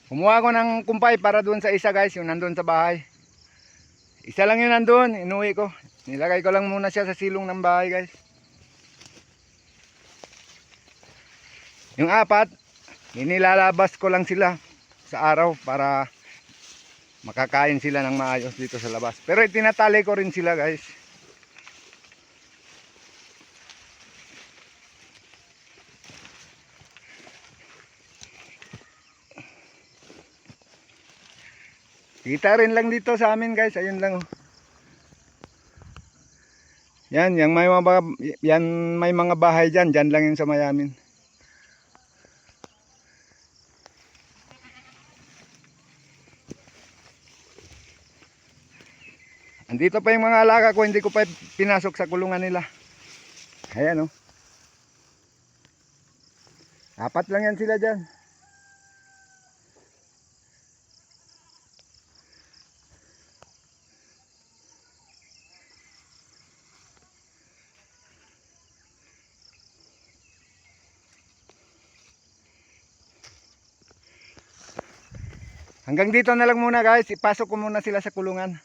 Kumuha ko ng kumpay para doon sa isa guys, yung nandun sa bahay. Isa lang yun nandun, inuwi ko. Nilagay ko lang muna siya sa silong ng bahay guys. Yung apat, inilalabas ko lang sila sa araw para makakain sila ng maayos dito sa labas. Pero itinatali ko rin sila guys. Kita rin lang dito sa amin guys, ayun lang oh. Yan, may mga bahay dyan, dyan lang yun sa mayamin. Andito pa yung mga alaga ko, hindi ko pa pinasok sa kulungan nila. Ayan oh. Apat lang yan sila dyan. Hanggang dito na lang muna guys, ipasok ko muna sila sa kulungan.